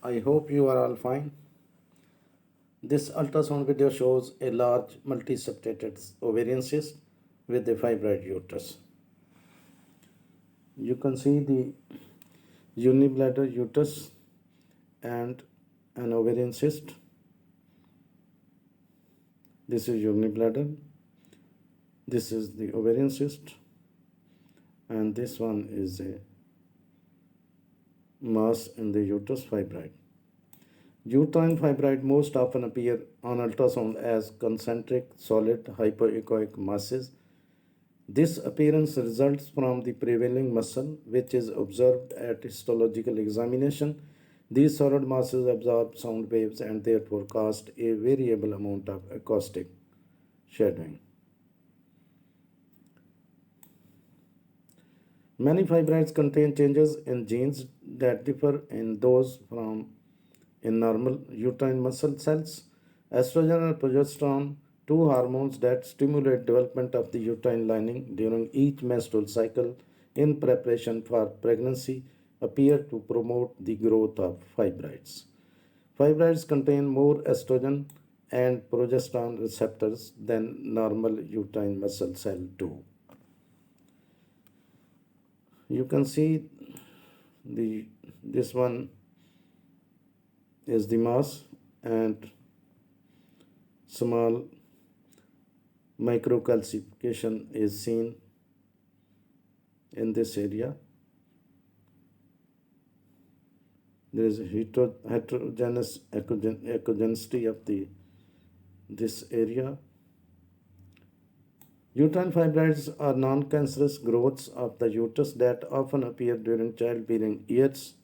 I hope you are all fine. This ultrasound video shows a large multiseptated ovarian cyst with a fibroid uterus. You can see the unibladder uterus and an ovarian cyst. This is unibladder. This is the ovarian cyst, and this one is a mass in the uterus fibroid. Uterine fibroid most often appear on ultrasound as concentric solid hypoechoic masses. This appearance results from the prevailing muscle, which is observed at histological examination. These solid masses absorb sound waves and therefore cast a variable amount of acoustic shadowing. Many fibroids contain changes in genes that differ in those from in normal uterine muscle cells. Estrogen and progesterone, two hormones that stimulate development of the uterine lining during each menstrual cycle in preparation for pregnancy, appear to promote the growth of fibroids. Fibroids contain more estrogen and progesterone receptors than normal uterine muscle cell do. You can see the this one is the mass and small microcalcification is seen in this area. There is a heterogeneous echogenicity of this area. Uterine fibroids are non-cancerous growths of the uterus that often appear during childbearing years.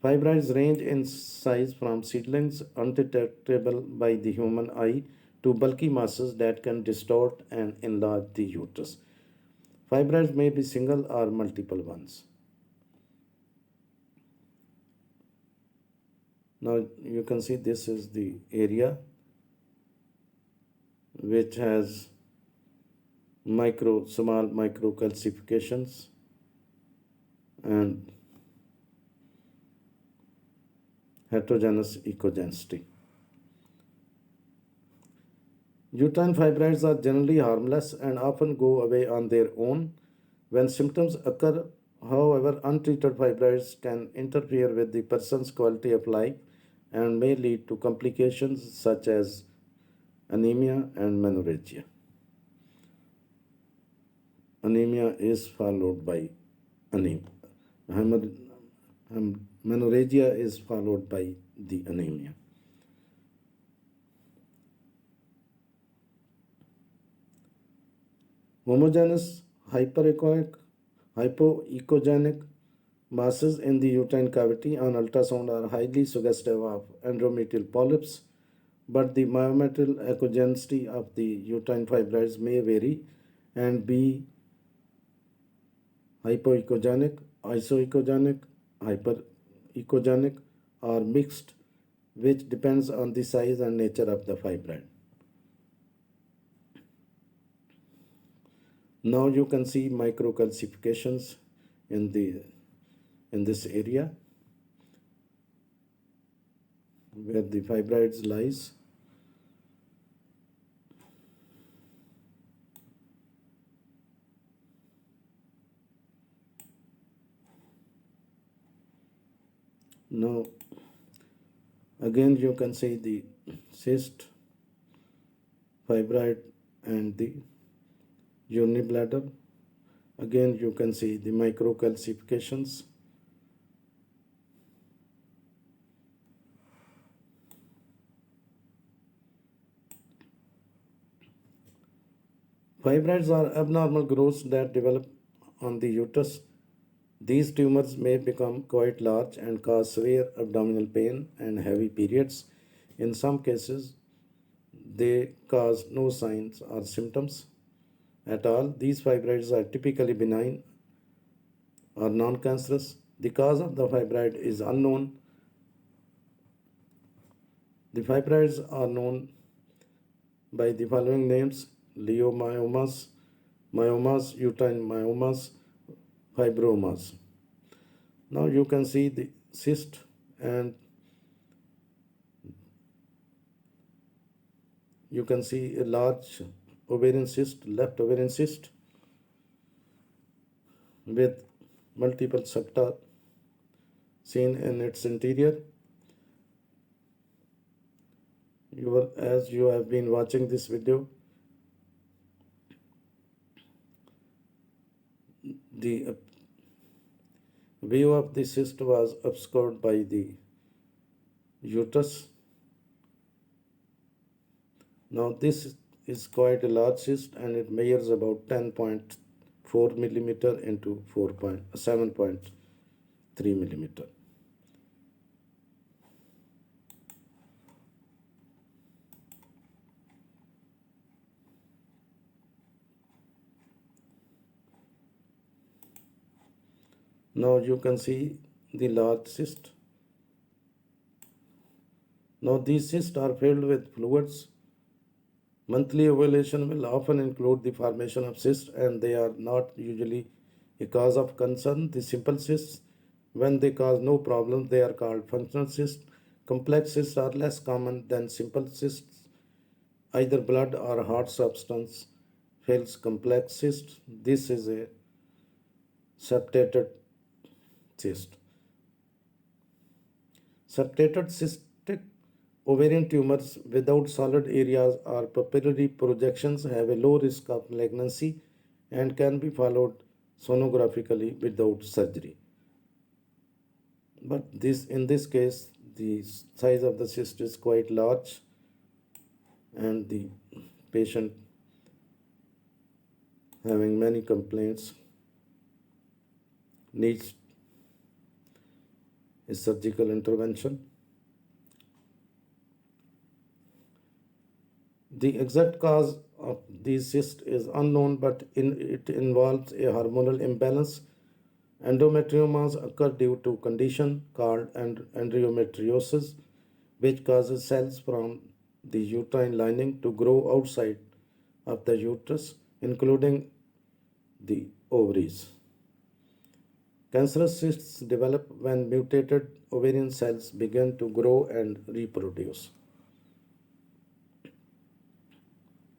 Fibroids range in size from seedlings undetectable by the human eye to bulky masses that can distort and enlarge the uterus. Fibroids may be single or multiple ones. Now you can see this is the area which has small microcalcifications and heterogeneous echogenicity. Uterine fibroids are generally harmless and often go away on their own. When symptoms occur, however, untreated fibroids can interfere with the person's quality of life and may lead to complications such as anemia and menorrhagia. Anemia is followed by anemia. Menorrhagia is followed by the anemia. Homogeneous hypoechogenic masses in the uterine cavity on ultrasound are highly suggestive of endometrial polyps, but the myometrial echogenicity of the uterine fibroids may vary and be hypoechogenic, isoechogenic, hyperechogenic, or mixed, which depends on the size and nature of the fibroid. Now you can see microcalcifications in this area where the fibroids lies. Now again you can see the cyst, fibroid and the unibladder. Again you can see the microcalcifications. Fibroids are abnormal growths that develop on the uterus. These tumors may become quite large and cause severe abdominal pain and heavy periods. In some cases, they cause no signs or symptoms at all. These fibroids are typically benign or non-cancerous. The cause of the fibroid is unknown. The fibroids are known by the following names: leiomyomas, myomas, uterine myomas, fibromas. Now you can see the cyst and you can see a large ovarian cyst, left ovarian cyst, with multiple septa seen in its interior. As you have been watching this video, the view of the cyst was obscured by the uterus. Now this is quite a large cyst and it measures about 10.4 millimeter into 7.3 millimeter. Now you can see the large cyst. Now these cysts are filled with fluids. Monthly ovulation will often include the formation of cysts and they are not usually a cause of concern. The simple cysts, when they cause no problem, they are called functional cysts. Complex cysts are less common than simple cysts. Either blood or hard substance fills complex cysts. This is a septated cyst. Septated cystic ovarian tumors without solid areas or papillary projections have a low risk of malignancy and can be followed sonographically without surgery. But in this case, the size of the cyst is quite large and the patient having many complaints needs a surgical intervention. The exact cause of these cysts is unknown, but it involves a hormonal imbalance. Endometriomas occur due to condition called endometriosis, which causes cells from the uterine lining to grow outside of the uterus, including the ovaries. Cancerous cysts develop when mutated ovarian cells begin to grow and reproduce.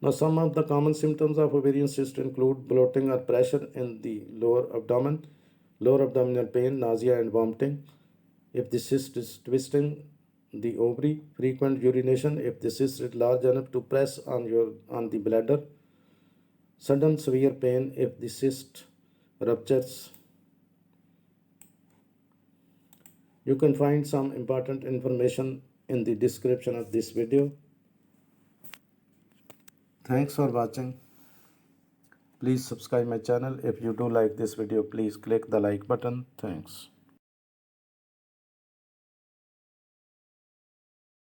Now, some of the common symptoms of ovarian cyst include bloating or pressure in the lower abdomen, lower abdominal pain, nausea, and vomiting. If the cyst is twisting the ovary, frequent urination if the cyst is large enough to press on the bladder, sudden severe pain if the cyst ruptures. You can find some important information in the description of this video. Thanks for watching. Please subscribe my channel. If you do like this video, please click the like button. Thanks.